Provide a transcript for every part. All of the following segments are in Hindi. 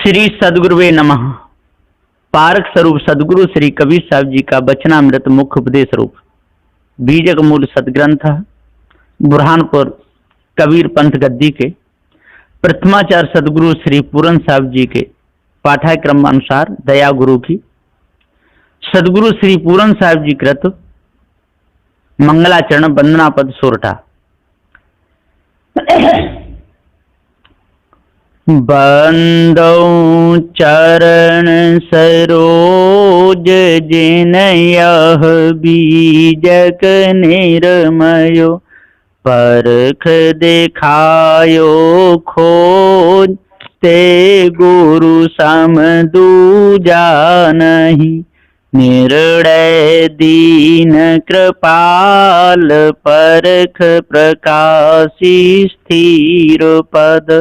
श्री सदगुरुवे नमः। पारक स्वरूप सदगुरु श्री कबीर साहब जी का वचनामृत मुख्य उपदेश रूप बीजक मूल सदग्रंथ बुरहानपुर कबीर पंथ गद्दी के प्रथमाचार्य सदगुरु श्री पूरन साहब जी के पाठ्यक्रम अनुसार दया गुरु की सदगुरु श्री पूरन साहब जी कृत मंगलाचरण वंदना पद सोरठा। बंदो चरण सरोज जिन यह बीजक निर्मयो परख दिखायो खोज ते गुरु सम दूजा नहीं निर्णय दीन कृपाल परख प्रकाशी स्थिर पद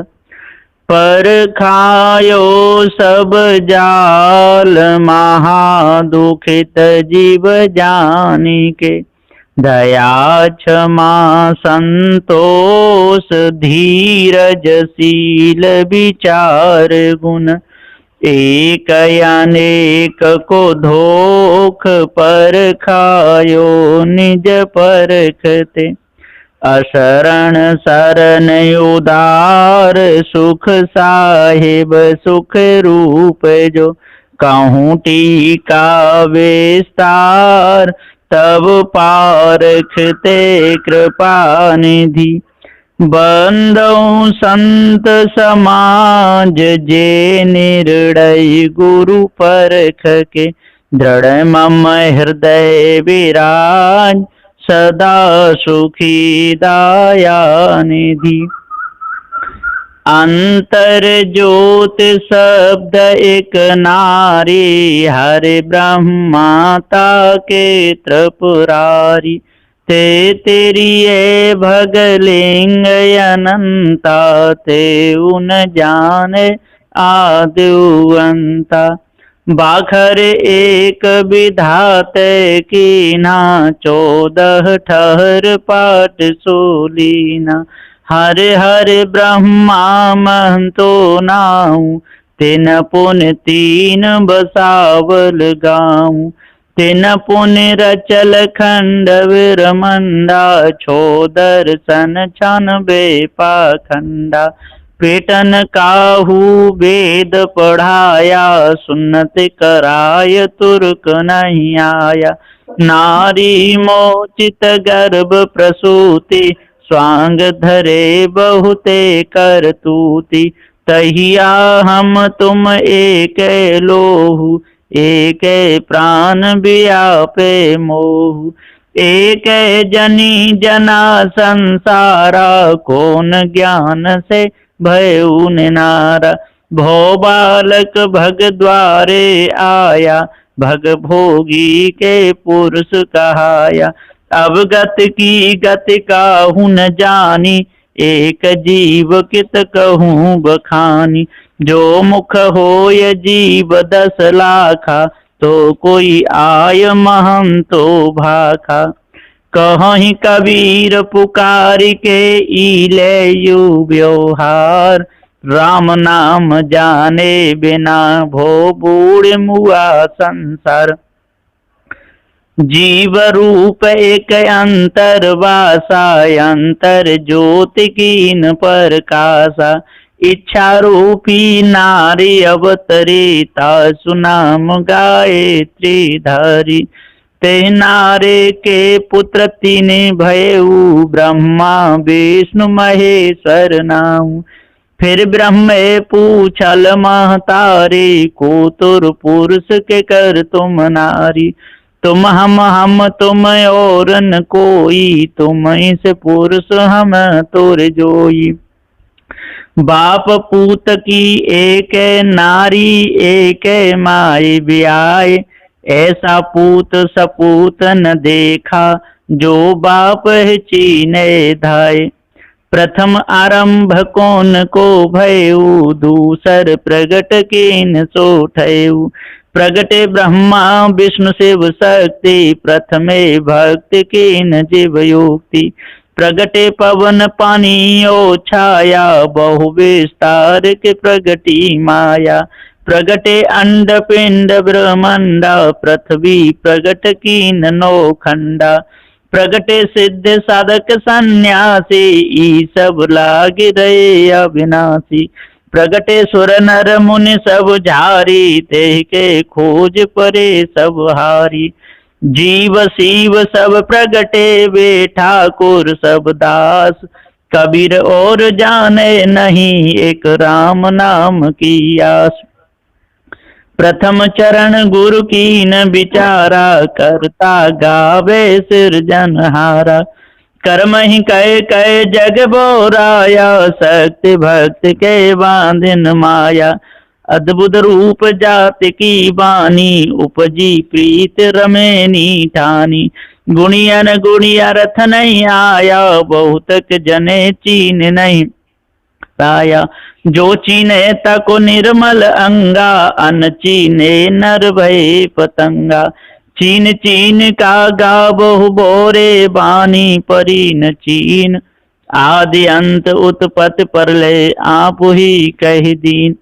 पर खायो सब जाल महादुखित जीव जानिके दया क्षमा संतोष धीरज शील विचार गुण एक अनेक को धोख पर खायो निज परखते अशरण शरण उदार सुख साहिब सुख रूप जो कहूँ टीका विस्तार तब पारखते कृपा निधि बंदो संत समाज जे निर्णय गुरु परख के दृढ़ मम हृदय विराज सदा सुखी दाया निधि अंतर ज्योत शब्द एक नारी हरि ब्रह्माता के त्रिपुरारी ते तेरी ये भगलिंग अनंता ते उन जाने आद्यंता बाखर एक विधाते की ना 14 ठहर पाठ सोलीना हर हर ब्रह्मा महंतो नाऊ तिन पुन 3 बसावल गाऊं तिन पुन रचल खंड विरमंडा छो दर्शन 96 पाखंडा पेटन काहू वेद पढ़ाया सुन्नत कराय तुर्क नहीं आया नारी मोचित गर्भ प्रसूति स्वांग धरे बहुते करतूति तहिया हम तुम एक लोहु एक प्राण व्यापे मोहु एक जनी जना संसारा कौन ज्ञान से भयउ नारा भो बालक भग द्वारे आया भग भोगी के पुरुष कहाया अवगत की गति काहू न जानी एक जीव कित कहूँ बखानी जो मुख होय जीव 10 लाखा तो कोई आय महंतो भाखा कहीं कबीर पुकारी के इले यु व्यवहार राम नाम जाने बिना भो बूढ़ मुआ संसार जीव रूप एक अंतर वासा अंतर ज्योति कीन प्रकाशा इच्छा रूपी नारी अवतरिता सुनाम गायत्री धारी ते नारे के पुत्र 3 भयउ ब्रह्मा विष्णु महेश्वर नाम फिर ब्रह्म पूछल महतारी को तुर पुरुष के कर तुम नारी तुम हम तुम और न कोई तुम इस पुरुष हम तुर जोई बाप पूत की एक नारी एक माई ब्याय ऐसा पूत सपूत न देखा जो बाप चीने धाय प्रथम आरंभ कौन को भयउ दूसर प्रगट कीन सोठयु प्रगटे ब्रह्मा विष्णु शिव शक्ति प्रथमे भक्ति कीन जीव युक्ति प्रगटे पवन पानी ओ छाया, बहु विस्तार के प्रगटी माया। प्रगटे अंड पिंड ब्रह्मंडा, पृथ्वी प्रगट कीन नौ खंडा। प्रगटे सिद्ध साधक सन्यासी, ई सब लाग रहे अविनाशी। प्रगटे सुर नर मुनि सब झारी, ते के खोज परे सब हारी। जीव शिव सब प्रगटे वे, ठाकुर सब दास। कबीर और जाने नहीं, एक राम नाम की आस। प्रथम चरण गुरु कीन विचारा, करता गावे सिरजनहारा। कर्म ही कह कह जग बोराया, शक्ति भक्ति के बांधन माया। अद्भुत रूप जाति की बानी, उपजी प्रीत रमेनी ठानी। गुणियन गुणिया रथ नहीं आया, बहुतक जने चीन नहीं पाया। जो चीने तको निर्मल अंगा, अन चीने नर भय पतंगा। चीन चीन का गा बहु बोरे बानी, परी न चीन। आदि अंत उत्पत्ति परलय, आप ही कह दीन।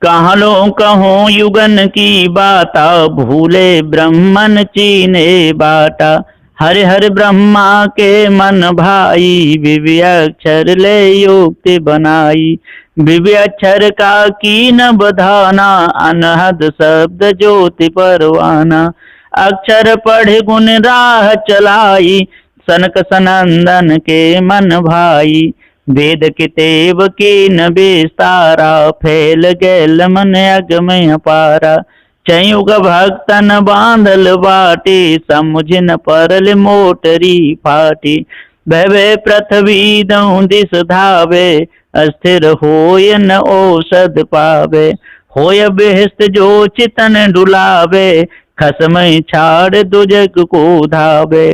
कहलो कहो युगन की बाता, भूले ब्रह्मन चीने बाटा। हरि हरि ब्रह्मा के मन भाई, विवि अक्षर ले युक्ति बनाई। विवि अक्षर का कीन बधाना, अनहद शब्द ज्योति परवाना। अक्षर पढ़ गुण राह चलाई, सनक सनंदन के मन भाई। वेद कितेब कीन विस्तारा, फैल गैल मन अगमय पारा। चयुग भक्तन बांधल बाटी, समुझ न परल मोटरी फाटी। भवे पृथ्वी दऊ दिस धावे, अस्थिर होय न औषध पावे। होय बेहस्त जो चितन डुलावे, खसमय छाड़ दुजग को धावे।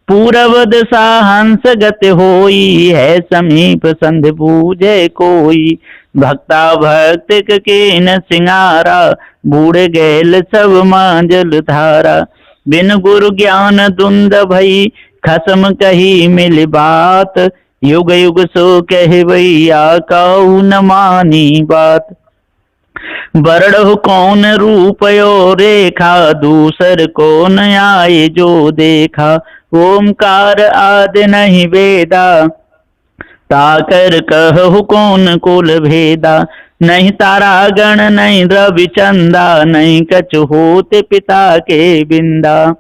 पूरब दिशा हंस गति होई, है समीप संध बूझे कोई। भक्ता भक्त के न सिंगारा, बूढ़ गैल सब मांजल धारा। बिन गुरु ज्ञान धुंध भई, खसम कही मिल बात। युग युग सो कहवैया, कहू न मानी बात। बरड़ कौन रूप यो रेखा, दूसर कौन आए जो देखा। ओमकार आदि नहीं वेदा, ताकर कहु कौन कुल भेदा। नहीं तारा गण नहीं रवि चंदा, नहीं कछु होते पिता के बिंदा।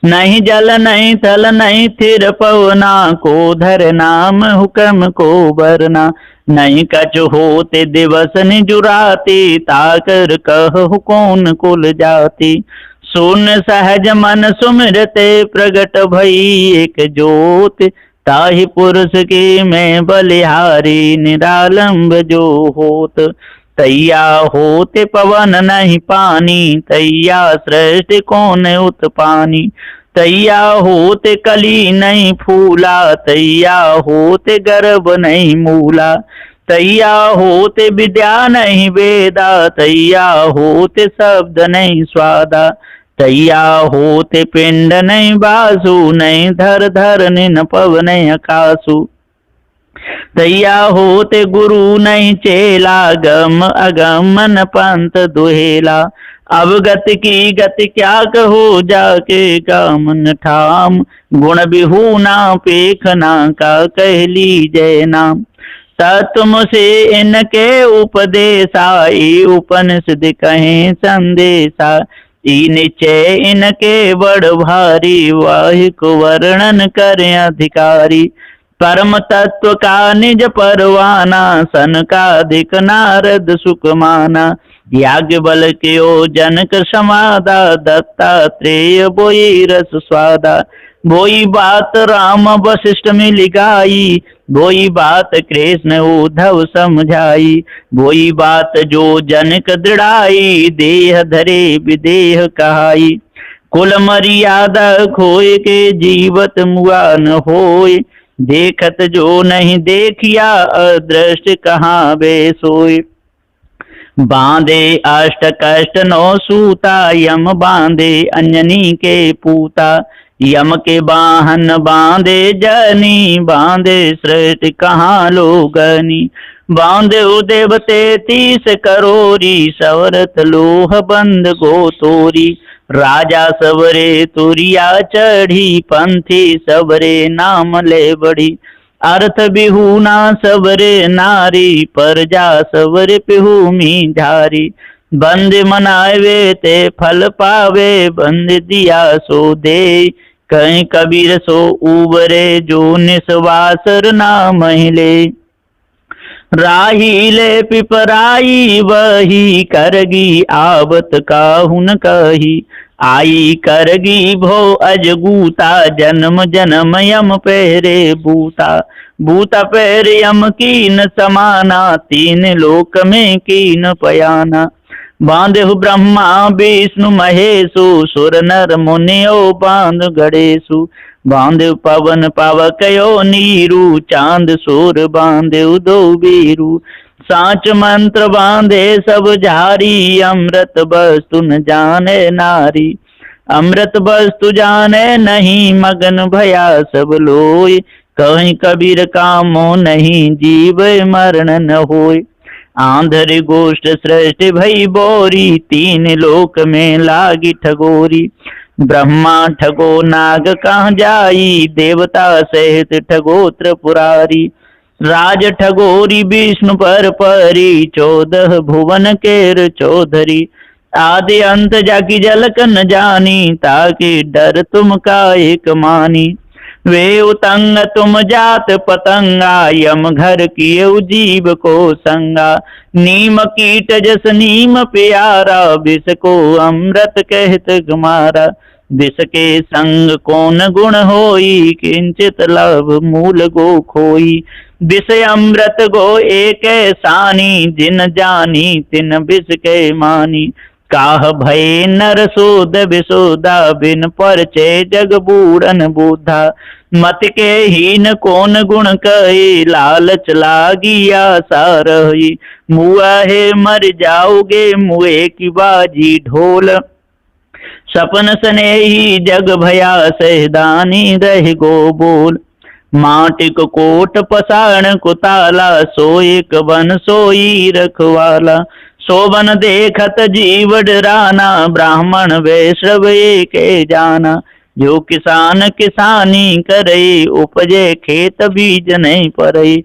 नहीं जल नहीं थल नहीं थिर पवना, को धर नाम हुक्म को बरना। नहीं कछु होते दिवस निजुराती, ताकर कहु कौन कुल जाति। शून्य सहज मन सुमिरते, प्रगट भई एक ज्योत। ताहि पुरुष की मैं बलिहारी, निरालंब जो होत। तैया होते पवन नहीं पानी, तैया सृष्टि कौन उत्पानी। तैया होते कली नहीं फूला, तैया होते गर्भ नहीं मूला। तैया होते विद्या नहीं वेदा, तैया होते शब्द नहीं स्वादा। तैया होते पिंड नहीं बासु, नहीं धर धर निन पवन आकाशु। तैया होते गुरु नहीं चेला, गम अगमन पंथ दुहेला। अब गति की गति क्या कहो, जाके कामन ठाम। गुण बिहूना पेखना का कह लीजय नाम। तत्व से इनके उपदेशा, ई उपनिषद कहें संदेशा। ई निश्चय इनके बड़ भारी, वाहिक वर्णन करें अधिकारी। परम तत्व का निज परवाना, सनकादिक नारद सुख माना। याज्ञ बल के ओ जनक समादा, दत्तात्रेय बोई रस स्वादा। बोई बात राम वशिष्ठ मिल गाई, बोई बात कृष्ण उद्धव समझाई। बोई बात जो जनक दृढ़ाई, देह धरे विदेह कहाई। कुल मर्यादा खोए के जीवत मुआ न होय, देखत जो नहीं देखिया अदृष्ट कहाँ वे सोय। बांधे अष्ट कष्ट नौ सूता, यम बांधे अंजनी के पूता। यम के बाहन बांधे जनी, बांधे श्रेष्ठ कहाँ लोगनी। बांधे देवते 30 करोरी, सवरत लोह बंद गोतोरी। राजा सबरे तुरिया चढ़ी, पंथी सबरे नाम ले बढ़ी। अर्थ बिहुना सबरे नारी, प्रजा सबरे पिहुमी झारी। बंद मनावे ते फल पावे, बंद दिया सो दे। कहीं कबीर सो उबरे, जो निस्वासर ना महिले। राही ले पिपराई वही, करगी आवत काहुन कही। आई करगी भो अजगूता, जन्म जन्म यम पहरे बूता। बूता पहर यम कीन समाना, 3 लोक में कीन पयाना। बांधु ब्रह्मा विष्णु महेशु, सुर नर मुनियो बांध गणेशु। बांधु पवन पावकयो नीरू, चांद सूर बांधे दो बीरू। सांच मंत्र बांधे सब झारी, अमृत वस्तु न जाने नारी। अमृत वस्तु जाने नहीं, मगन भया सब लोय। कहीं कबीर कामो नहीं, जीव मरण न होय। आंधर गोष्ठ श्रेष्ठ भई बोरी, 3 लोक में लागी ठगोरी। ब्रह्मा ठगो नाग कहाँ जाई, देवता सहित ठगोत्र पुरारी। राज ठगोरी विष्णु पर परी, 14 भुवन केर चौधरी। आदि अंत जाकी झलक न जानी, ताकि डर तुम का एक मानी। वे उतंग तुम जात पतंगा, यम घर किए जीव को संगा। नीम कीट जस नीम प्यारा, विष को अमृत कहत गमारा। विष के संग कौन गुण होई, किंचित लाभ मूल गो खोई। विष अमृत गो एक सानी, जिन जानी तिन विष के मानी। काह भय नर शोध विशोधा, बिन परचय जग बूढ़न बूढ़ा। मत के हीन कौन गुण कहे, लालच लागी आशा रही। मुआ है मर जाओगे, मुए की बाजी ढोल। सपन स्नेही जग भया, सहदानी रह गो बोल। माटिक कोट पसारण कुताला, सोएक बन सोई रखवाला। शोभन देखत जीव डराना, ब्राह्मण वैश्रव एक जाना। जो किसान किसानी करे, उपजे खेत बीज नहीं परे।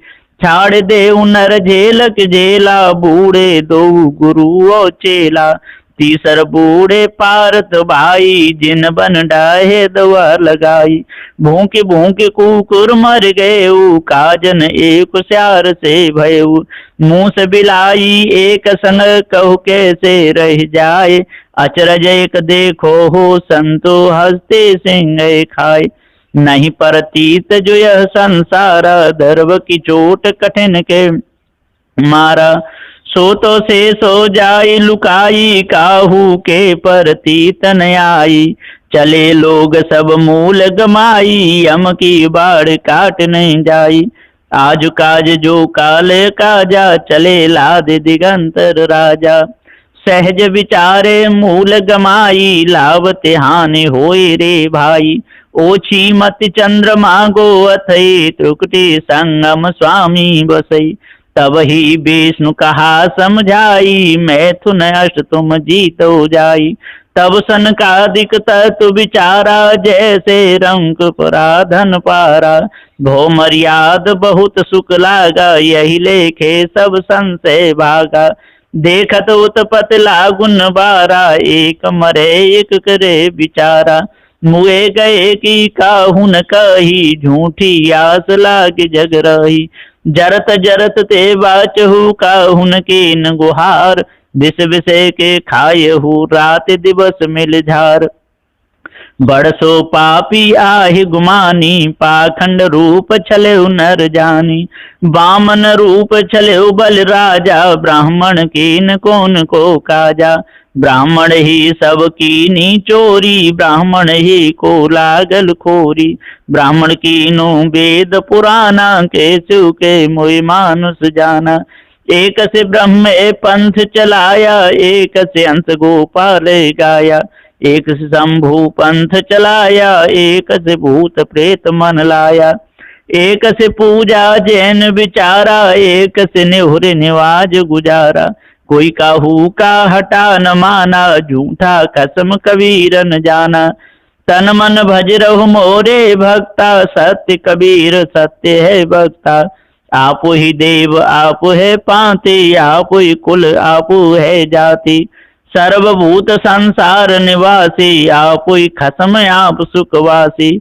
छाड़ दे नर झेलक झेला, बूढ़े दो गुरु ओ चेला। तीसर बूढ़े पारत भाई, जिन बन डाहे दवा लगाई। भूखे भूखे कुकुर मर गए, काजन एक स्यार से भयऊ। मुँह से बिलाई एक संग, कहु कैसे रह जाए। अचरज एक देखो हो, संतो हंसते सिंह खाए। नहीं परतीत जो यह संसार, दर्व की चोट कठिन के मारा। सो तो से सो जाई लुकाई, काहू के परतीत न आई। चले लोग सब मूल गमाई, यम की बाढ़ काट नहीं जाई। आज काज जो काल काजा, चले लाद दिगंतर राजा। सहज विचारे मूल गमाई, लावते हानि होए रे भाई। ओछी मत चंद्रमा गो अथई, त्रुकटी संगम स्वामी बसई। तब ही विष्णु कहा समझाई, मैथुन अष्ट तुम जीतो जाई। तब सनकादिक तत्व विचारा, जैसे रंक पराधन पारा। भो मर्याद बहुत सुख लागा, यही लेखे सब संशय भागा। देखत उत्पत लागुन बारा, एक मरे एक करे विचारा। मुए गए की काहुन कही, झूठी आस लाग जग रही। जरत जरत ते बाचहु, काहुन के न गुहार। विष विषय के खाए हु, रात दिवस मिल झार। बड़सो पापी आहि गुमानी, पाखंड रूप छले नर जानी। वामन रूप छले बल राजा, ब्राह्मण कीन कौन को काजा। ब्राह्मण ही सब कीनी चोरी, ब्राह्मण ही को लागल खोरी। ब्राह्मण कीनो वेद पुराना, केसु के मोय मानुष जाना। एक से ब्रह्म पंथ चलाया, एक से अंश गोपाल गाया। एक से शंभु पंथ चलाया, एक से भूत प्रेत मन लाया। एक से पूजा जैन विचारा, एक से निहुर निवाज गुजारा। कोई काहू का हटा न माना, झूठा कसम कबीर न जाना। तन मन भज रहु मोरे भक्ता, सत्य कबीर सत्य है भक्ता। आप ही देव आप है पाति, आप ही कुल आप है जाति। सर्वभूत संसार निवासी, आप ही खसम आप सुखवासी।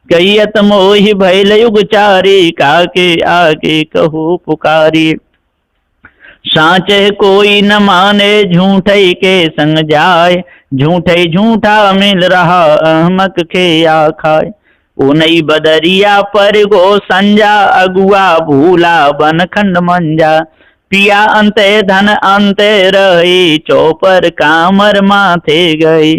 कहियत मोहि भैल युगचारी, काके आके कहो पुकारी। साँचे कोई न माने, झूठे के संग जाए। झूठे झूठा मिल रहा, अहमक के या खाए। उनई बदरिया पर गो संजा, अगुआ भूला बन खंड मंजा। पिया अंते धन अंते रही, चौपर कामर माथे गई।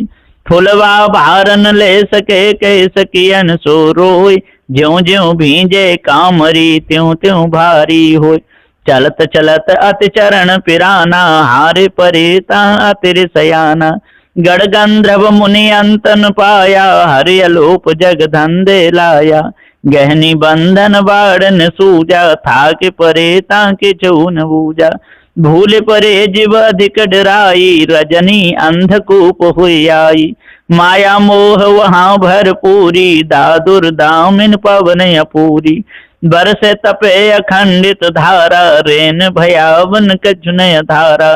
फुलवा भारन ले सके कह सकियन सो रोय, ज्यों ज्यों भींजे कामरी त्यों त्यों भारी होय। चलत चलत अति चरण पिराना, हारे परे ता अतिर सयाना। गढ़ गंधर्व मुनि अंतन पाया, हरि अलोप जग धंधे लाया। गहनी बंधन बाड़न सूजा, थाके परे ताके चौन बूजा। भूल परे जीव अधिक डराई, रजनी अंधकूप हुई आई। माया मोह वहाँ भरपूरी, दादुर दामिन पवन अपूरी। बरसे तपे अखंडित धारा, रेन भयावन कछुनय धारा।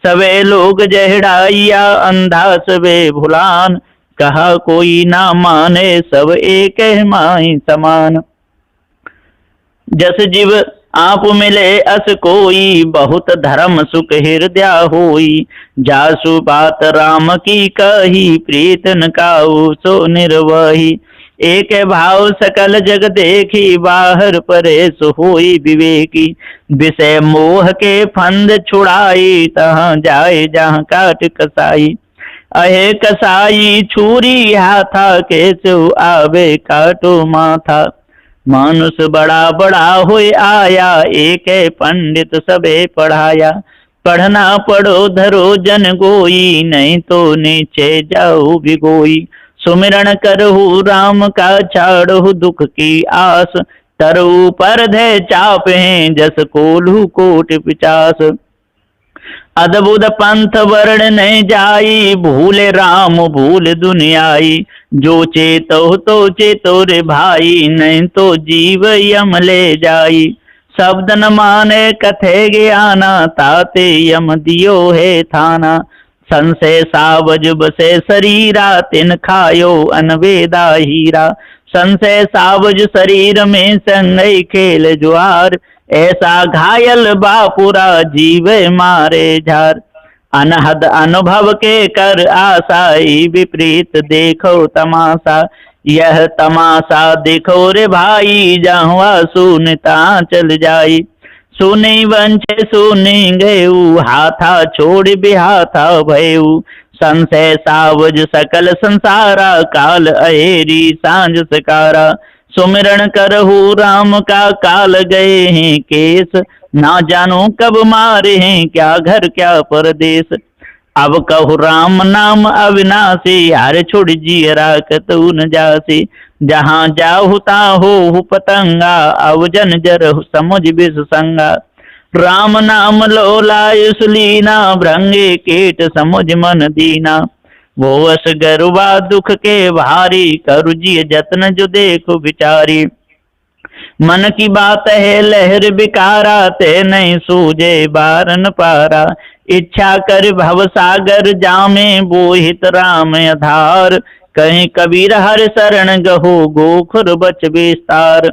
सवे लोग जहड़ाइया, अंधा सवे भुलान। कहा कोई ना माने, सब एक माई समान। जस जीव आप मिले अस कोई, बहुत धर्म सुख हृदय होई। जासु बात राम की कही, प्रीत न काऊ सो निर्वही। एक भाव सकल जग देखी, बाहर परेश होई विवेकी। विषय मोह के फंद छुड़ाई, तहाँ जाए जहाँ काट कसाई। अहे कसाई छुरी हाथा, केसु आवे काटो माथा। मानुष बड़ा बड़ा होए आया, एक पंडित सबे पढ़ाया। पढ़ना पढ़ो धरो जन गोई, नहीं तो नीचे जाओ भिगोई। सुमिरन करहु राम का छाड़हु दुख की आस, तरु पर धे चाप हैं जस कोल्हू कोट पिचास। अद्भुत पंथ वर्ण नहीं जाई, भूले राम भूल दुनियाई। जो चेतो तो चेतो रे भाई, नहीं तो जीव यम ले जाई। शब्द न माने कथे ज्ञाना, ताते यम दियो है थाना। संशय सावज बसे शरीरा, तिन खायो अनवेदा हीरा। संशय सावज शरीर में संगई खेल जुआर, ऐसा घायल बापुरा जीवे मारे झार। अनहद अनुभव के कर आसाई, विपरीत देखो तमाशा। यह तमाशा देखो रे भाई, जहाँ सुनता चल जाई। सुनी वंश सुनी गयु, हाथा छोड़ बिहाथा भयु। संशय सावज सकल संसारा, काल अहेरी सांझ सकारा। सुमिरन करहु राम का, काल गए हैं केस। ना जानो कब मारे हैं, क्या घर क्या परदेश। अब कहु राम नाम अविनाशी, हर छोड़ जिय राखतु न जासी। जहाँ जाहु ताहु पतंगा, अब जन जरहु समुझ विष संगा। राम नाम लो लायुस लीना, भ्रंगे केट समुझ मन दीना। वो अस गरुबा दुख के भारी, करु जिय जतन जो देखो विचारी। मन की बात है लहर बिकारा, ते नहीं सूझे बारन पारा। इच्छा कर भव सागर जामे, बोहित राम आधार। कहीं कबीर हर शरण गहो, गोखुर बच विस्तार।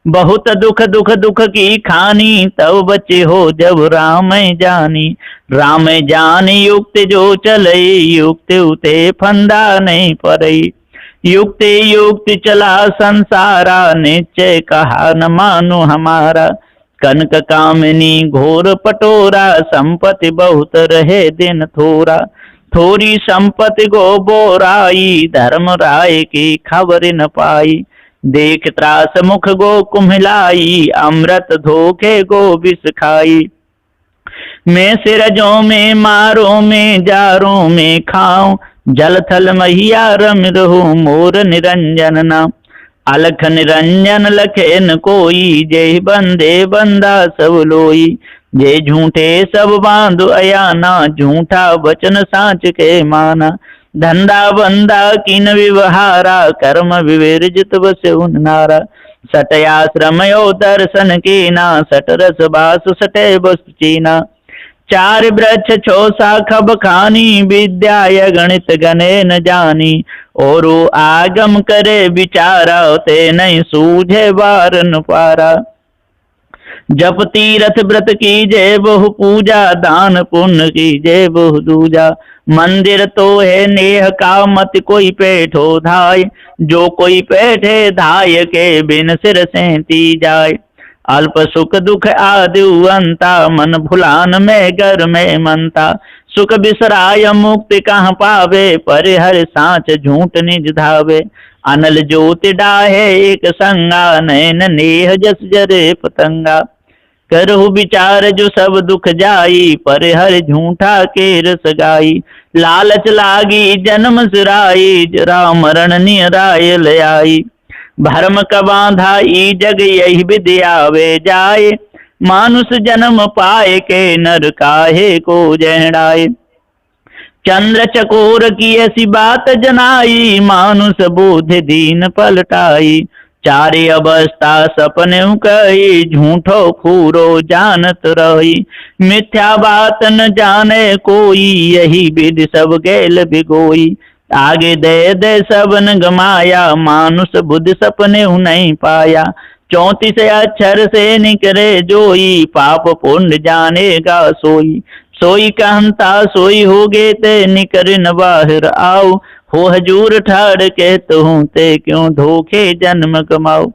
बहुत दुख दुख दुख की खानी, तब बचे हो जब राम जानी। राम जान युक्त जो चले, युक्त उते फंदा नहीं पड़ई। युक्त युक्त चला संसारा, निश्चय कहा न मानो हमारा। कनक कामिनी घोर पटोरा, संपत्ति बहुत रहे दिन थोरा। थोड़ी संपत्ति गो बोराई, धर्म राय की खबर न पाई। देख त्रास मुख गो कुम्हिलाई, अमृत धोखे गो विष खाई। मैं सिरजों में मारों में जारों में खाऊं, जल थल महिया रम रहो मोर निरंजन नाम। अलख निरंजन लखेन कोई, जय बंदे बंदा सब लोई। जे झूठे सब बांध अयाना, झूठा वचन साँच के माना। धंधा बंदा किन विवहारा, कर्म विवर्जित बस उन नारा। सटयाश्रम यो दर्शन कीना, सट रस बास सटे बस चीना। चार वृक्ष छो शाखा बखानी, विद्या य गणित गणे न जानी। और आगम करे विचारा, ते नहीं सूझे बार न पारा। जप तीरथ व्रत कीजे बहु पूजा, दान पुण्य कीजे बहु दूजा। मंदिर तो है नेह का मत कोई पेठो धाय, जो कोई पेठे धाय के बिन सिर सेंती जाय। अल्प सुख दुख आदि अंता, मन भुलान में घर में मनता। सुख बिसराय मुक्ति कहाँ पावे, परिहर साँच झूठ निज धावे। अनल ज्योति डाहे एक संगा, नैन नेह जस जरे पतंगा। करहु विचार जो सब दुख जाई, परिहर झूठा के रस गाई। लालच लागी जन्म सिराई, जरा मरण निराय ले आई। भरम का बांधा ई जग यही विद्या वे जाए, मानुष जन्म पाए के नर काहे को जहड़ाए। चंद्र चकोर की ऐसी बात जनाई, मानुष बोध दीन पलटाई। चारे अवस्था सपने कही, झूठो खूरो जानत रही। मिथ्या बात न जाने कोई, यही विधि सब गेल भिगोई। आगे दे दे सबन गमाया, मानुष बुद्धि सपने नहीं पाया। 34 अक्षर से निकरे जोई, पाप पुण्य जानेगा सोई। सोई कहता सोई होगे ते निकर न बाहर आओ, हो हजूर ठाड़ कहते हूँ ते क्यों धोखे जन्म कमाओ।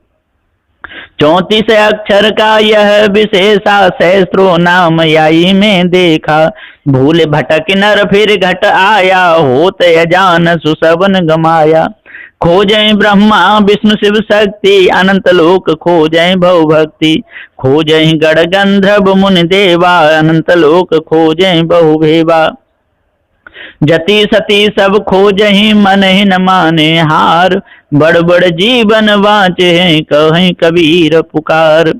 34 अक्षर का यह विशेषा, सहस्त्रों नाम याई में देखा। भूल भटक नर फिर घट आया, होत अजान सुसवन गमाया। खोजें ब्रह्मा विष्णु शिव शक्ति, अनंत लोक खोजें भव भक्ति। खोजें गण गंधर्व मुनि देवा, अनंत लोक खोजें बहु भेवा। जति सती सब खोजहि, मन ही न माने हार। बड़ बड़ जीवन वांचे कहीं कबीर पुकार।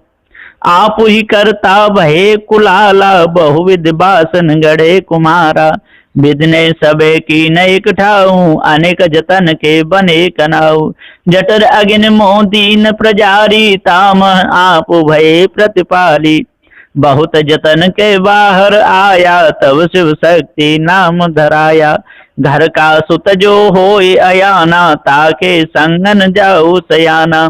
आप ही करता भये कुलाला, बहुविध बासन गढ़े कुमारा। विधने सबे की नैक ठाऊ, अनेक जतन के बने कनाऊ। जटर अगिन मोदीन प्रजारी, ताम आप भये प्रतिपाली। बहुत जतन के बाहर आया, तब शिव शक्ति नाम धराया। घर का सुत जो होय अयाना, ताके संगन जाऊ सयाना।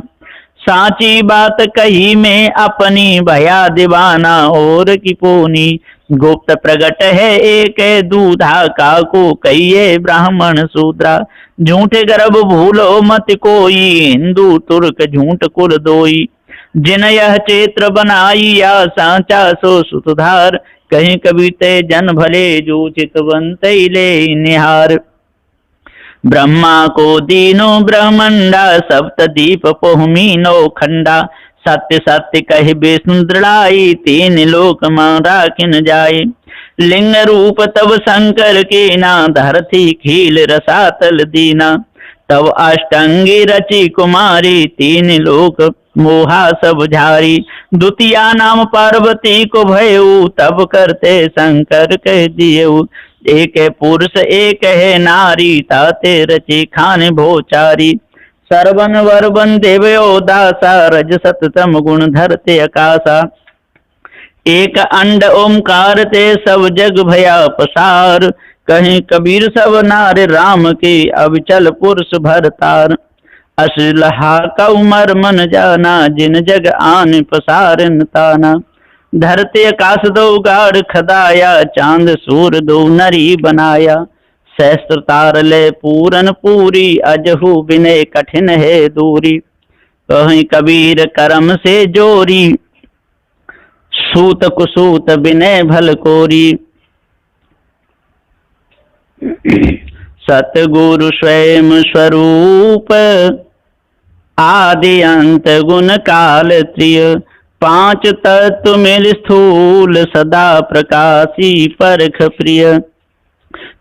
साची बात कही में अपनी, भया दीवाना और की पोनी। गुप्त प्रगट है एक दूधा, का को कहिए ब्राह्मण शूद्रा। झूठे गर्भ भूलो मत कोई, हिंदू तुर्क झूठ कुल दोई। जिन यह चित्र बनाई या सांचा सो सुधार, कहीं कविते जन भले जो चितवंत ले निहार। ब्रह्मा को दीनो ब्रह्मंडा, सप्त दीप पोहमीनो खंडा। सत्य सत्य कहि विष्णु दृढ़ाई, तीन लोक मारा किन जाए। लिंग रूप तब शंकर के ना, धरती खील रसातल दीना। तब अष्टांगी रची कुमारी, तीन लोक मोहा सब झारी। द्वितीया नाम पार्वती को भयऊ, तब करते शंकर कह दियऊ। एक है पुरुष एक है नारी, ताते रची खान भोचारी। सर्वन वर्वन देवयो दासा, रज सततम गुण धरते अकाशा। एक अंड ओमकार ते सब जग भया पसार, कहीं कबीर सब नार राम के, अब चल पुरुष भरतार। असलहा का उमर मन जाना, जिन जग आन पसारन ताना। धरते आकाश दो गाढ़ खदाया, चांद सूर दो नरी बनाया। सहस्त्र तार ले पूरन पूरी, अजहु विनय कठिन है दूरी। कहीं कबीर करम से जोरी, सूत कुसूत विनय भल कोरी। सतगुरु स्वयं स्वरूप, आदि अंत गुण काल त्रिय। पांच तत्व मिल स्थूल, सदा प्रकाशी परख प्रिय।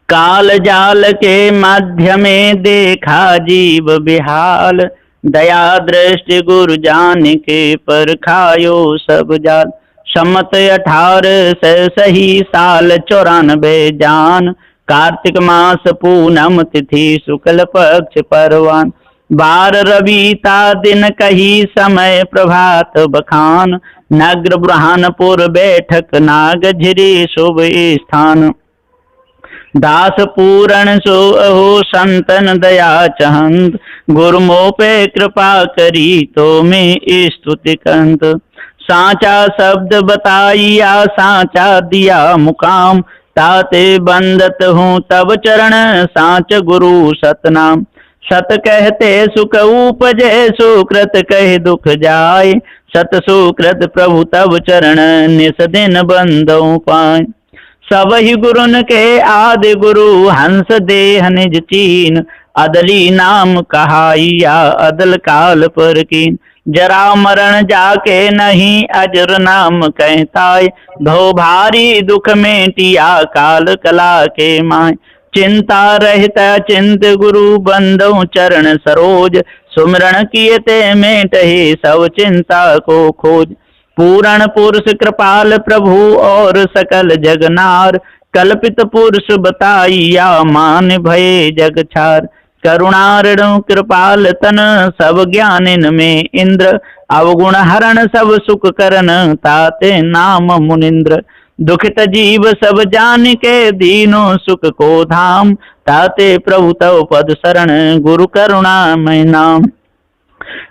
काल जाल के माध्यमे देखा जीव बिहाल, दया दृष्टि गुरु जान के परखायो सब जाल। सम्मत 1800 सही साल 94 जान, कार्तिक मास पूनम तिथि शुक्ल पक्ष परवान। बार रविता दिन कही समय प्रभात बखान, नग्र बुरहानपुर बैठक नाग झिरी शुभ स्थान। दास पूरण सो अहो संतन दया चहंत, गुरुमो पे कृपा करी तो मैं स्तुति कंत। साचा शब्द बताइया साचा दिया मुकाम, ताते बंदत हूँ तब चरण साच गुरु सतनाम। सत कहते सुख उपजे सुकृत कह दुख जाय, सत सुकृत प्रभु तब चरण निस दिन बंदो पाए। सब ही गुरुन के आदि गुरु हंस देह निज चीन, अदली नाम कहाइया अदल काल पर कीन। जरा मरण जाके नहीं अजर नाम कहताय, धो भारी दुख मेटिया काल कला के माय। चिंता रहता चिंत गुरु बंदो चरण सरोज, सुमिरण किए ते मेटहि सब चिंता को खोज। पूरण पुरुष कृपाल प्रभु और सकल जगनार, कल्पित पुरुष बताइया मान भय जग छार। करुणारणु कृपाल तन सब ज्ञानिन में इंद्र, अवगुण हरण सब सुख करन ताते नाम मुनिंद्र। दुखित जीव सब जान के दीनो सुख को धाम, ताते प्रभु तव पद शरण गुरु करुणामय नाम।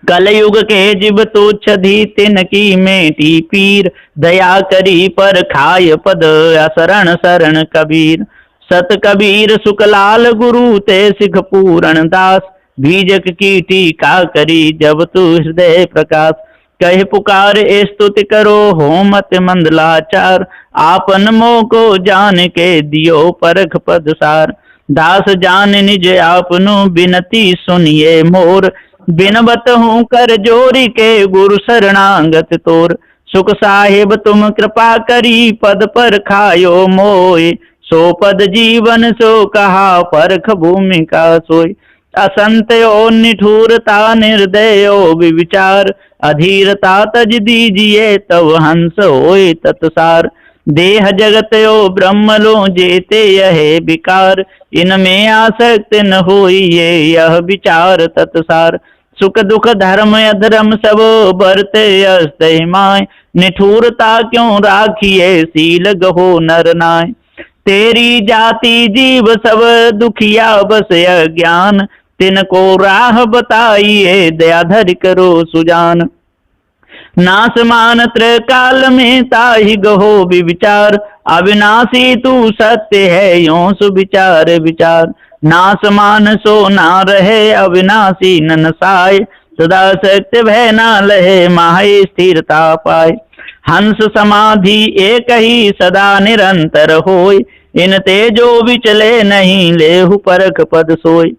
कलयुग के जीव तुच्छ धी तिन की मेटी पीर, दया करी पर खाय पद असरण शरण कबीर। सत कबीर सुखलाल गुरु ते सिख पूरण दास, बीजक की टीका करी जब तू हृदय प्रकाश। कह पुकार स्तुति करो हो मत मंदलाचार, आपन मोह को जान के दियो परख पद सार। दास जान निज आपनु बिनती सुनिए मोर, बिनबत हूँ कर जोरी के गुरु शरणागत तोर। सुख साहिब तुम कृपा करी पद पर खायो मोय, सो पद जीवन सो कहा परख भूमिका सोय। असंत्यो निठुरता निर्दयो विचार, अधीरता तज दीजिए तव हंस होय तत्सार। देह जगत यो ब्रह्म लो जेते यह विकार, इनमें आसक्त न होइए यह विचार तत्सार। सुख दुख धर्म अधर्म सब बरते अस्तहि माय, निठुरता क्यों राखिए सील गहो नर नाय। तेरी जाति जीव सब दुखिया बस अज्ञान, तिनको राह बताइए दया धरि करो सुजान। नास मानत्र काल में ताहि गहो विचार, अविनाशी तू सत्य है यो सुविचार विचार। नास मान सो ना रहे अविनाशी नन साय, सदा सत्य भय ना लहे माहे स्थिरता पाए। हंस समाधि एक ही सदा निरंतर होय, इन तेजो विचले नहीं लेहु परख पद सोय।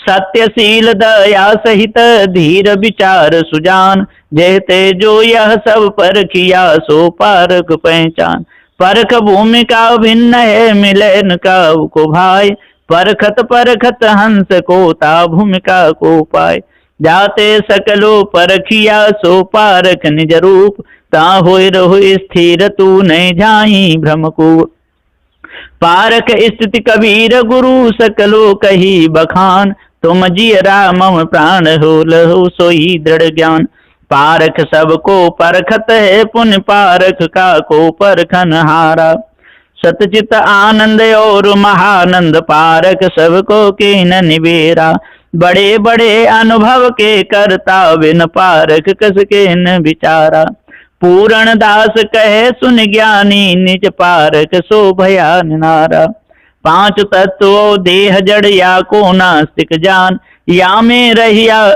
सत्यशील दया सहित धीर विचार सुजान, जहते जो यह सब परखिया सो पारक पहचान। परख भूमिका भिन्न है मिलन का को भाई, परखत परखत हंस को ता भूमिका को पाए। जाते सकलो परखिया सो पारख निज रूप, ता होय रहो स्थिर तू नहीं जाई भ्रम को। पारख स्थिति कबीर गुरु सकलो कही बखान, तुम जियरा मम प्राण हो लहु सोई दृढ़ ज्ञान। पारख सबको परखत है पुण्य पारख का को परखन हारा। सतचित आनंद और महानंद पारख सबको कीन निबेरा। बड़े बड़े अनुभव के करता बिन पारख कस के न विचारा। पूरण दास कहे सुन ज्ञानी निज पारख सो भया नारा। पांच तत्व देह जड़ या को नास्तिक जान, या में रहिया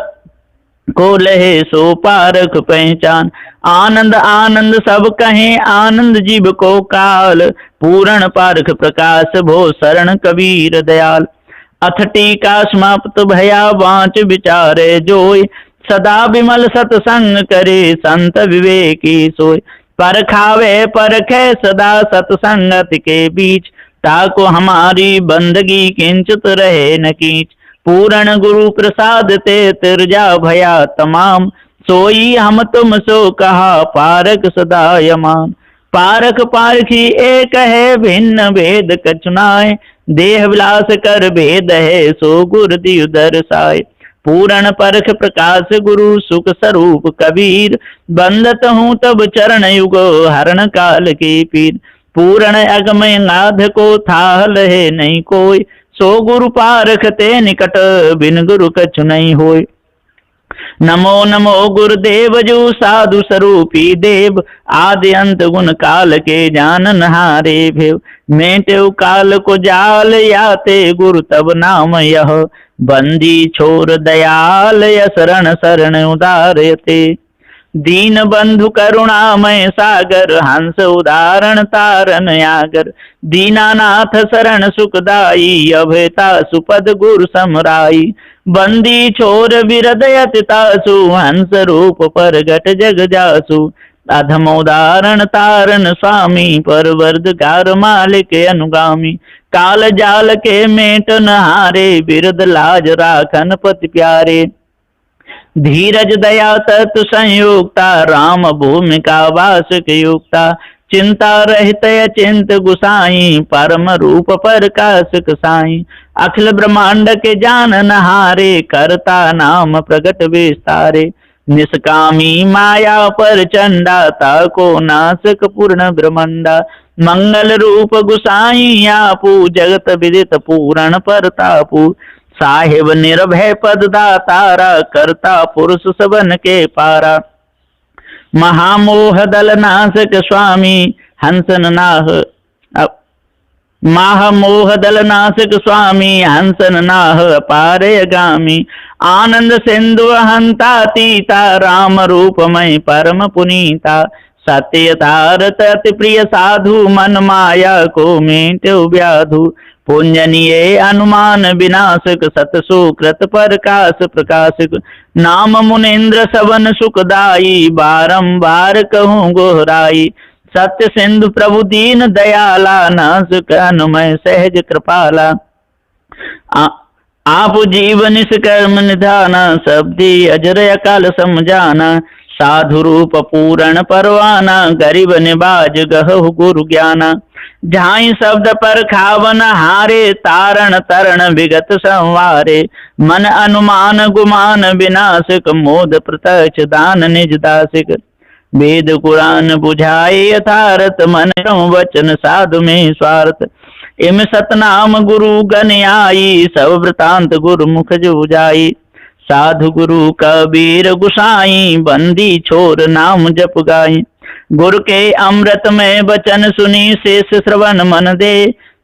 को लहे सो पारख पहचान। आनंद आनंद सब कहे आनंद जीव को काल, पूर्ण पारख प्रकाश भो शरण कबीर दयाल। अथ टीका समाप्त भया वाच विचारे जोय, सदा विमल सत्संग करे संत विवेकी सोय। परखावे परखे सदा सत्संगत के बीच, ताको हमारी बंदगी किंचित रहे न कीच। पूर्ण गुरु प्रसाद ते तिरजा भया तमाम, सोई हम तुम सो कहा पारक सदा यमान। पारक पारखी एक है भिन्न भेद कछुनाय, देह विलास कर भेद है सो गुर दियु दर्शाय। पूर्ण परख प्रकाश गुरु सुख स्वरूप कबीर, बंदत हूँ तब चरण युगो हरण काल की पीर। पूर्ण अगमय नाथ को थाह लहे नहीं कोई, सो गुरु पारख ते निकट बिन गुरु कछु नहीं होय। नमो नमो गुरुदेव जो साधु स्वरूपी देव, आदि अंत गुण काल के जानन हारे भेव। मेटेउ काल को जाल याते गुरु तब नाम यह, बंदी छोर दयाल य शरण शरण उदारते। दीन बंधु करुणामय सागर, हंस उदाहरण तारन यागर। दीनानाथ शरण सुखदाई, अभयता सुपद गुरु समराई। बंदी छोर विरदयत तासु, हंस रूप परगट जग जासु। अधम उदाहरण तारन स्वामी, परवरदगार मालिक अनुगामी। काल जाल के मेटन हारे, बिरद लाज राखन पति प्यारे। धीरज दया तत्व संयुक्ता, राम भूमिका वास युक्ता। चिंता रहित चिंत गुसाई, परम रूप प्रकाश साई। अखिल ब्रह्मांड के जानन हारे, करता नाम प्रगट विस्तारे। निष्कामी माया पर चंडा, ताको नासक पूर्ण ब्रह्मंडा। मंगल रूप गुसाई आपू, जगत विदित पूर्ण परतापू। साहिब निर्भय पद दातारा, करता पुरुष सबन के पारा। महामोह दल नाशक स्वामी, हंसन नाह महामोह दल नाशक स्वामी, हंसन नाह पारे गामी। आनंद सिंधु हंता तीता, राम रूपमय परम पुनीता। सत्य यथार्थ अति प्रिय साधु, मन माया को मेटो व्याधु। पुंजनीय अनुमान विनाशक, सत सुकृत प्रकाश प्रकाशक। नाम मुनीन्द्र सवन सुखदाई, बारंबार कहूँ गोहराई। सत्य सिंधु प्रभु दीन दयाला, नासक अनुमय सहज कृपाला। आप जीवन कर्म निधाना, शब्दी अजर अकाल समझाना। साधु रूप पूरण परवाना, गरीब निबाज गहु गुरु ज्ञाना। झाई शब्द पर खावन हारे, तारण तरण विगत संवारे। मन अनुमान गुमान विनाशक, मोद प्रत्यक्ष दान निज दासिक। वेद कुरान बुझाए यथार्थ, मन वचन साधु में स्वार्थ। इम सतनाम गुरु गण आई, सब वृतांत गुरु मुख जो जाई। साधु गुरु कबीर गुसाई, बंदी छोर नाम जप गाई। गुरु के अमृत में वचन सुनी, शेष श्रवण मन दे।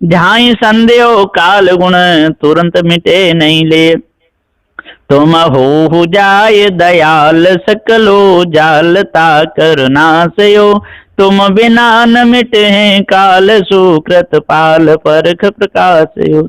झाई संदेह काल गुण, तुरंत मिटे नहीं ले। तुम हो जाए दयाल, सकलो जालता कर नासयो। तुम बिना न मिटे हैं काल, सुकृत पाल परख प्रकाशयो।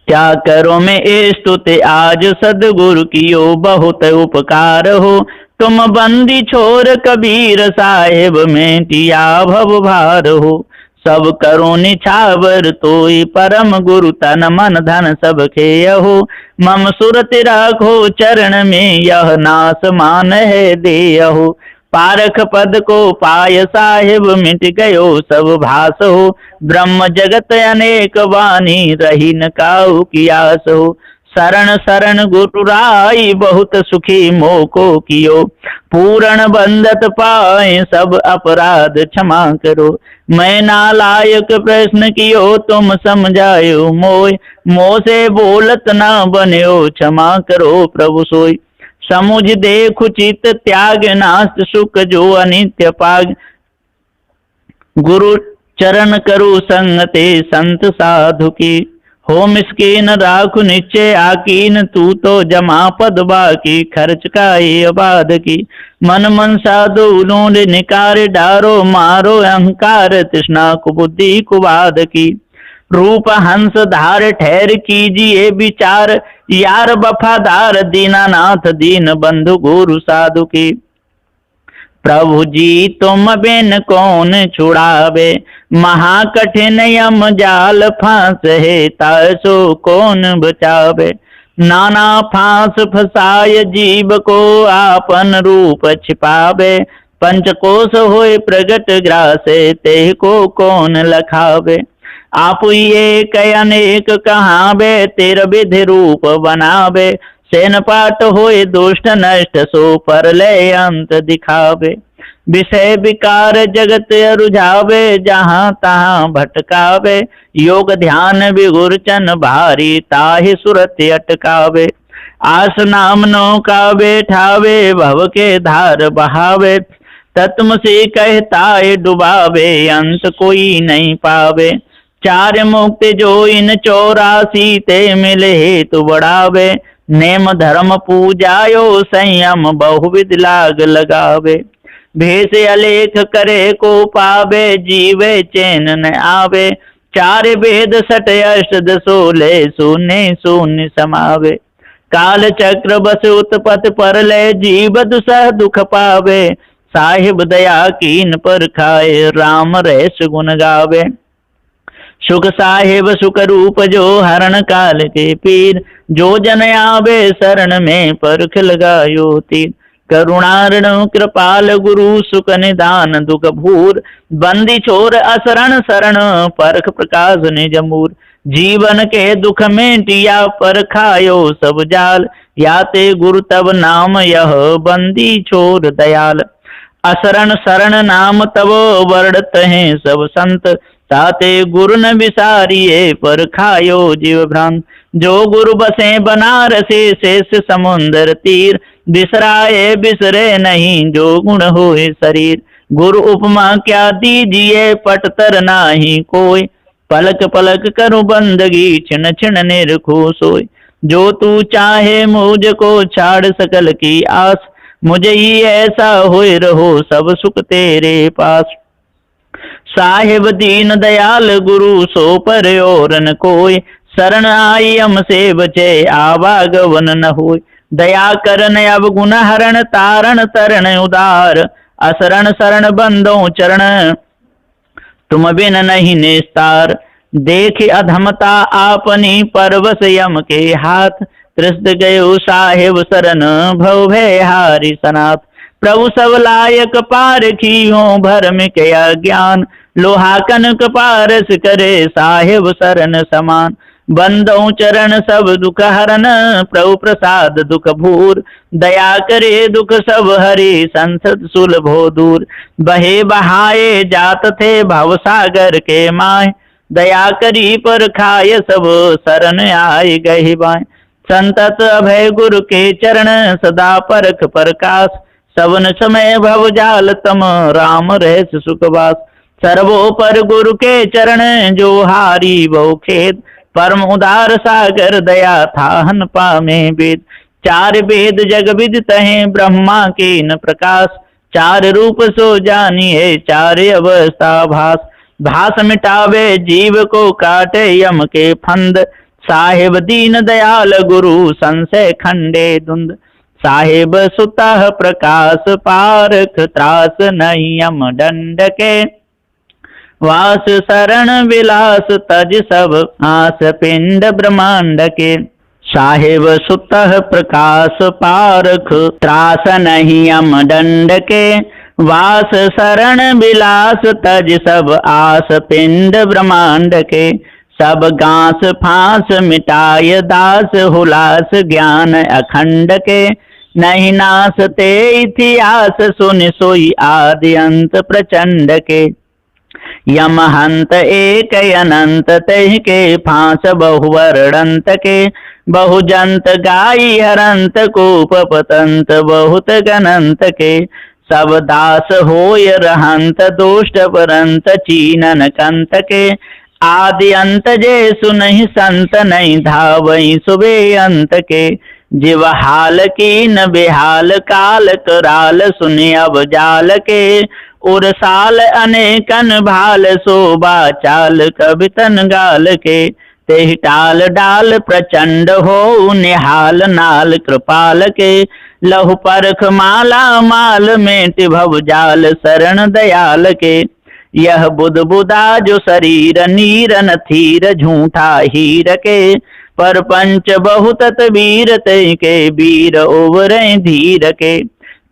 क्या करो मैं ए स्तुति आज, सदगुरु कियो बहुत उपकार हो। तुम बंदी छोर कबीर साहेब, मेटिया भव भार हो। सब करो निछावर तोई, परम गुरु तन मन धन सब खेयहो। मम सुरति राखो चरण में, यह नास मान है देयहो। पारख पद को पाय साहिब, मिट गयो सब भास हो। ब्रह्म जगत अनेक वाणी, रही न काहू की आस हो। शरण शरण गुरु राई, बहुत सुखी मोको कियो। पूर्ण बंदत पाए, सब अपराध क्षमा करो। मैं नालायक प्रश्न कियो, तुम समझायो मोय। मोह से बोलत ना बन्यो, क्षमा करो प्रभु सोय। समुझ देखु चित त्याग, नास्त सुख जो अनित्य पाग। गुरु चरण करु संगते, संत साधु की। हो मिस्कीन राखु निश्चय आकीन, तू तो जमा पद बाकी। खर्च का आबाद की, मन मन साधु लूंड निकार। डारो मारो अहंकार, तृष्णा कुबुद्धि कुबाद की। रूप हंस धार ठहर कीजिए विचार, यार वफादार दीनानाथ दीन बंधु गुरु साधु की। प्रभु जी तुम बिन कौन छुड़ावे, महाकठिन यम जाल फांस है, तासो कौन बचावे। नाना फांस फसाय जीव को, आपन रूप छिपावे, पंचकोश होए प्रगट ग्रासे, तेह को कौन लखावे। आप ये कय अनेक कहावे, तेर विधि रूप बनावे, सेन पाट होए दुष्ट नष्ट, सो पर ले अंत दिखावे। विषय विकार जगत रुझावे, जहाँ तहाँ भटकावे, योग ध्यान विगुरचन भारी, ताहि सुरत अटकावे। आस नाम नौका बैठावे, भव के धार बहावे, तत्म से कहता डुबावे, अंत कोई नहीं पावे। चार मुक्ति जो इन 84 ते मिले हेतु बढ़ावे, नेम धर्म पूजायो संयम बहुविध लाग लगावे। भेष अलेख करे को पावे, जीवे चैन न आवे, चार वेद सट अष्ट दसोले, शून्य शून्य समावे। काल चक्र बस उत्पत पर ले, जीव दुसह दुख पावे, साहिब दया कीन पर खाए, राम रहस्य गुण गावे। सुख साहिब सुख रूप जो हरण काल के पीर, जो जन आवे शरण में परख लगायो तीर। करुणारण कृपाल गुरु सुख निदान दुख भूर, बंदी छोर असरण शरण परख प्रकाश निज मूर। जीवन के दुख में टिया पर खायो सब जाल, याते गुरु तब नाम यह बंदी छोर दयाल। असरण शरण नाम तब वर्णत हैं सब संत, ताते गुरु न विसारिये पर खायो जीव भ्रांत। जो गुरु बसे बनारसे शेष समुंदर तीर, बिसराए बिसरे नहीं जो गुण होए शरीर। गुरु उपमा क्या दीजिए पटतर नाही कोई, पलक पलक करूं बंदगी छिन छिन निरखो सोई। जो तू चाहे मुझको छाड़ सकल की आस, मुझे ही ऐसा होए रहो सब सुख तेरे पास। साहिब दीन दयाल गुरु सो पर और न कोई, शरण आई हमसे बचे आवागवन न होय। दया करन अब गुण हरण तारण तरण उदार, असरण शरण बंदो चरण तुम बिन नहीं निस्तार। देख अधमता आपनी परवश यम के हाथ, त्रस्त गयो साहिब शरण भव भय हारि सनाथ। प्रभु सब लायक पारखी हो भरम के अज्ञान, लोहा कनक पारस करे साहिब शरण समान। बंदो चरण सब दुख हरन प्रभु प्रसाद दुख भूर, दया करे दुख सब हरि संसद सुलभो दूर। बहे बहाए जात थे भव सागर के माय, दया करी पर खाय सब शरण आए गहि बाय। संतत अभय गुरु के चरण सदा परख प्रकाश, सवन समय भव जाल तम राम रहस सुखवास। सर्वोपर गुरु के चरण जो हारी बहु खेद, परम उदार सागर दया थाहन पामे वेद। चार वेद जग विदित हैं ब्रह्मा के न प्रकाश, चार रूप सो जानिए चार अवस्था भास। भास मिटावे जीव को काटे यम के फंद, साहिब दीन दयाल गुरु संशय खंडे धुंध। साहिब सुतः प्रकाश पारख त्रास नहीं यम दंड के, वास शरण विलास तज सब आस पिंड ब्रह्मांड के। साहिब सुतः प्रकाश पारख त्रास नहीं यम दंड के, वास शरण विलास तज सब आस पिंड ब्रह्मांड के। सब गांस फांस मिटाय दास हुलास ज्ञान अखंड के, नहीं नास ते इतिहास सुन सोई आदि अंत प्रचंड के। यम हंत एक अनंत तह के फांस बहुवर्णंत के, बहुजंत गाई हरंत कूप पतंत बहुत गणंत के। सब दास होय रहंत दुष्ट परंत चीनन कंत के, आदि अंत जे सुनहि संत नहीं धावई सुबे अंत के। जीव हाल की न बेहाल काल कराल सुनि अब जाल के, उर साल अनेकन भाल शोभा चाल कवितन गाल के। ते टाल डाल प्रचंड हो निहाल नाल कृपाल के, लहु परख माला माल मेट भव जाल शरण दयाल के। यह बुध बुदा जो शरीर नीरन थीर झूठा हीर के, पर पंच बहुत वीर तय के वीर ओवरें धीर के।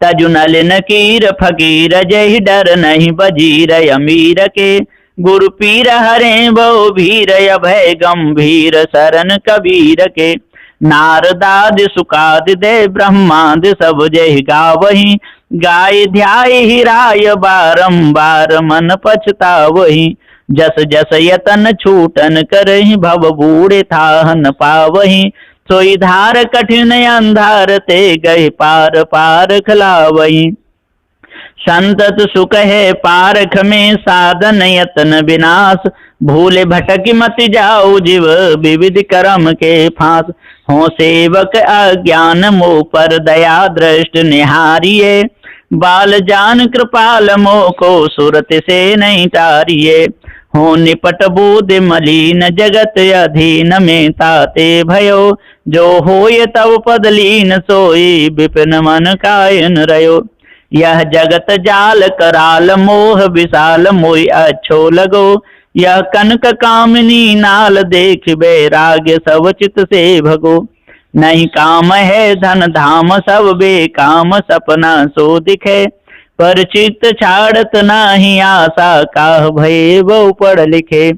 तजु नलिन कीर फकीर जय डर नहीं बजीर अमीर के, गुरु पीर हरे बहु भीर अभय गंभीर शरण कबीर के। नारदाद सुकाद दे ब्रह्माद सब जय गावही, गाय ध्याय हिराय बारंबार मन पछतावही। जस जस यतन छूटन करहि भव बूढ़े थाहन पावही, सोई धार कठिन अंधार ते गए पार पार खलावही। संतत सुख है पारख में साधन यतन विनाश, भूले भटक मत जाओ जीव विविध कर्म के फांस। हो सेवक अज्ञान मोह पर दया दृष्ट निहारिये, बाल जान कृपाल मोह को सुरत से नहीं टारिये। हो निपट बूद मलिन जगत अधीन में ताते भयो, जो होय तव पद लीन सोई विपिन मन कायन रयो। यह जगत जाल कराल मोह विशाल मोय अच्छो लगो, यह कनक कामिनी नाल देख बैराग्य सब चित से भगो। नहीं काम है धन धाम सब बेकाम सपना सो दिखे, पर चित्त छाड़त नाही आशा काह भय वो पढ़ लिखे।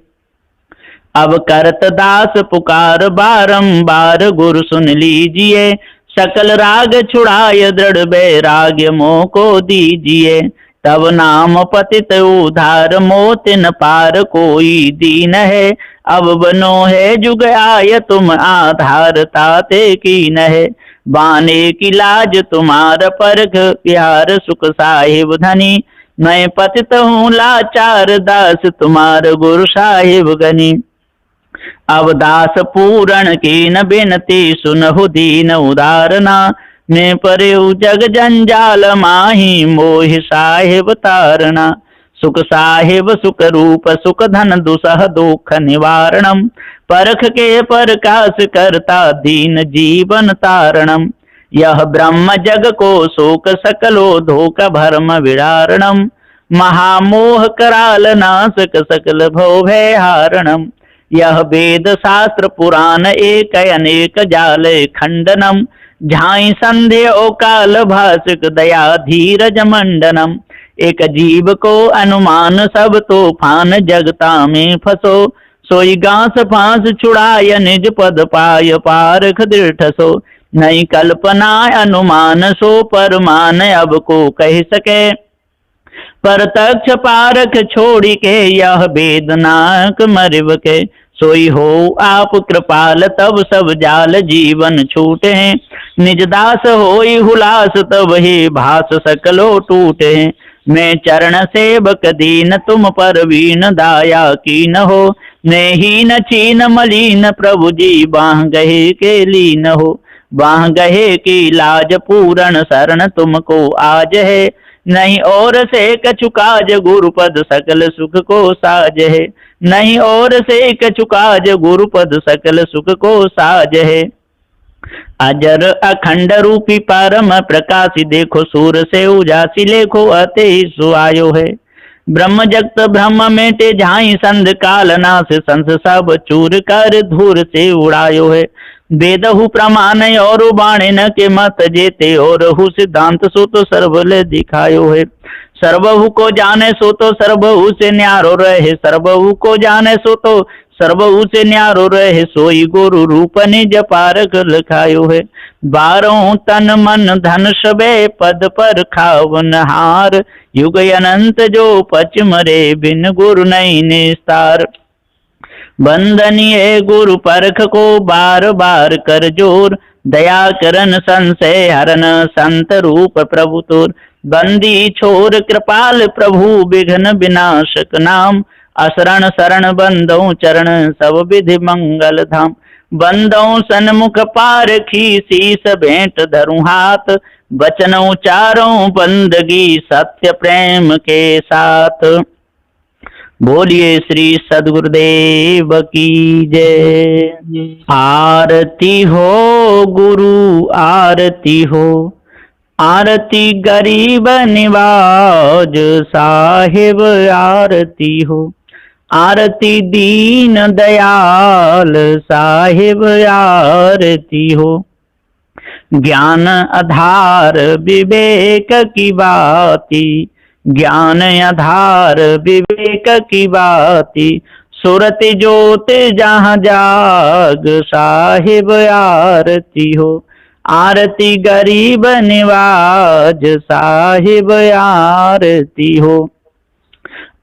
अब करत दास पुकार बारंबार गुरु सुन लीजिए, सकल राग छुड़ाय दृढ़ बैराग्य मोह को दीजिए। तब नाम पतित उधार मोतिन पार कोई दीन है, अब बनो है जुग आय तुम आधार ताते कीन है। बाने की लाज तुम्हार परख प्यार सुख साहिब धनी, मैं पतित हूँ लाचार दास तुम्हार गुरु साहिब गनी। अब दास पूरण की न बिनती सुनहु दीन उदारना, ने परेउ जग जंजाल माही मोहि साहिब तारना। सुख साहिब सुख रूप सुख धन दुसह दुख निवारणम, परख के प्रकाश करता दीन जीवन तारणम। यह ब्रह्म जग को शोक सकलो धोक भरम विदारणम, महामोह कराल नाशक सकल भव भय हारणम। यह वेद शास्त्र पुराण एक अनेक जाल खंडनम, झाई संध्य ओ काल भाषिक दया धीरज मंडनम। एक जीव को अनुमान सब तूफान जगता में फसो, सोई गांस फांस छुड़ाय निज पद पाय पारख दृढ़ सो। नहीं कल्पना अनुमान सो परमान अब को कह सके, परतक्ष पारख छोड़ी के यह वेदनाक मरिव के। सोई हो आप कृपाल तब सब जाल जीवन छूटे हैं, निज दास होई हुलास तब ही भास सकलो टूटे हैं। मैं चरण सेवक दीन तुम पर वीन दाया की न हो, ने ही न चीन मलिन प्रभु जी बाह गहे के लीन हो। बाह गहे की लाज पूरण शरण तुमको आज है, नहीं और से कछु काज गुरुपद सकल सुख को साज है। नहीं और से कछु काज गुरुपद सकल सुख को साज है। अजर अखंड रूपी परम प्रकाशी देखो सूर से उजासी लेखो अते ही सुआयो है। ब्रह्म जगत ब्रह्म मेटे झाई संध काल नाश संस सब चूर कर धूर से उड़ायो है। वेदहु प्रमाण और बाणे न के मत जेते और हु सिद्धांत सो तो सर्वल दिखायो है। सर्वहु को जाने सो तो सर्वहु से न्यारो रहे, सर्वहु को जाने सो तो सर्वहु से न्यारो रहे। सोई गुरु रूप निज पारख लखायो है। बारों तन मन धन सबे पद पर खावन हार, युग अनंत जो पचम रे बिन गुरु नहीं निस्तार। बंदनीय गुरु परख को बार बार कर जोर, दया करन संशय हरन संत रूप प्रभु तोर। बंदी छोर कृपाल प्रभु विघ्न विनाशक नाम, असरण शरण बंदों चरण सब विधि मंगल धाम। बंदों सन्मुख पारखी शीस भेंट धरु हाथ, वचन उचारों बंदगी सत्य प्रेम के साथ। बोलिए श्री सद्गुरुदेव की जय। आरती हो गुरु आरती हो, आरती गरीब निवाज साहिब आरती हो, आरती दीन दयाल साहिब आरती हो। ज्ञान आधार विवेक की बाती, ज्ञान आधार विवेक की बाती, सुरत ज्योत जहाँ जाग साहिब आरती हो, आरती गरीब निवाज साहिब आरती हो।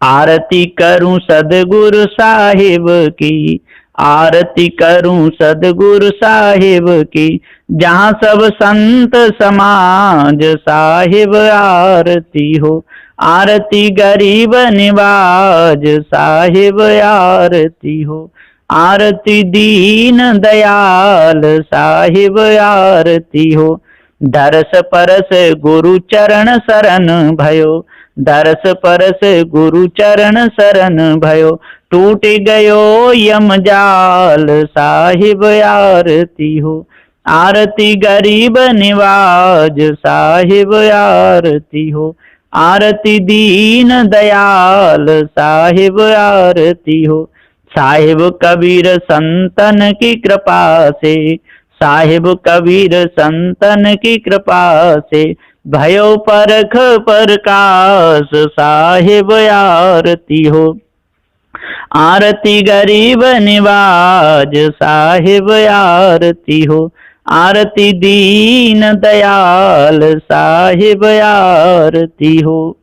आरती करूं सदगुरु साहिब की, आरती करूं सदगुरु साहिब की, जहाँ सब संत समाज साहिब आरती हो, आरती गरीब निवाज साहिब आरती हो, आरती दीन दयाल साहिब आरती हो। दरस परस गुरु चरण शरण भयो, दरस परस गुरु चरण शरण भयो, टूट गयो यम जाल साहिब आरती हो, आरती गरीब निवाज साहिब आरती हो, आरती दीन दयाल साहिब आरती हो। साहिब कबीर संतन की कृपा से, साहिब कबीर संतन की कृपा से, भयो परख प्रकाश साहिब आरती हो, आरती गरीब निवाज साहिब आरती हो, आरती दीन दयाल साहिब आरती हो।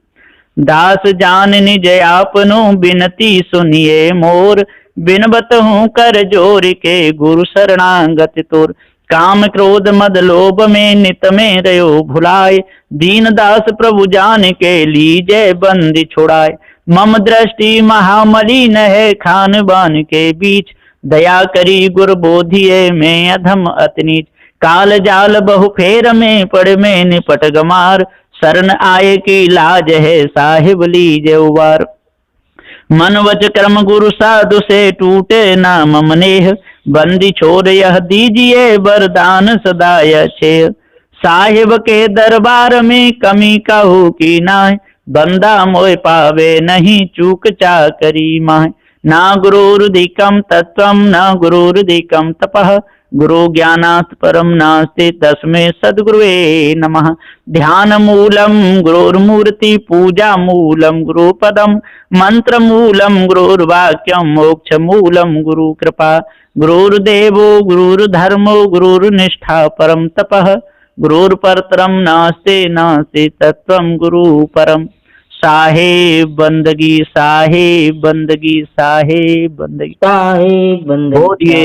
दास जान निज आपनो बिनती सुनिए मोर, बिनबत हूँ कर जोर के गुरु शरणागत तोर। काम क्रोध मद लोभ में नित में रयो भुलाए, दीन दास प्रभु जान के लीजे बंदी छुड़ाए। मम दृष्टि महामलिन है खान बान के बीच, दया करी गुर बोधिए में अधम अतनीच। काल जाल बहु फेर में पड़ में निपट गमार, शरण आए की लाज है साहिब लीजे उबार। मन वच कर्म गुरु साधु से टूटे ना मम नेह, बंदी छोर यह दीजिए वरदान सदा अच्छे। साहिब के दरबार में कमी कहू की नाय, बंदा मोय पावे नहीं चूक चाकरी माय। ना गुरुर्दिकम तत्वम न गुरुर्दिकम तपः, गुरु ज्ञानात् परम नास्ति तस्मै सद्गुरुवे नमः। ध्यान मूलम गुरुर्मूर्ति, पूजा मूलम गुरुपदम, मंत्र मूलम गुरुर्वाक्यम, मोक्ष मूलम गुरु कृपा। गुरुर्देवो गुरुर्धर्मो गुरुर्निष्ठा परम तपः, गुरुर्परतरम नास्ति नास्ति तत्वम गुरु परम। साहेब बंदगी साहेब बंदगी साहेब बंदगी साहेब बंदगी बोलिए।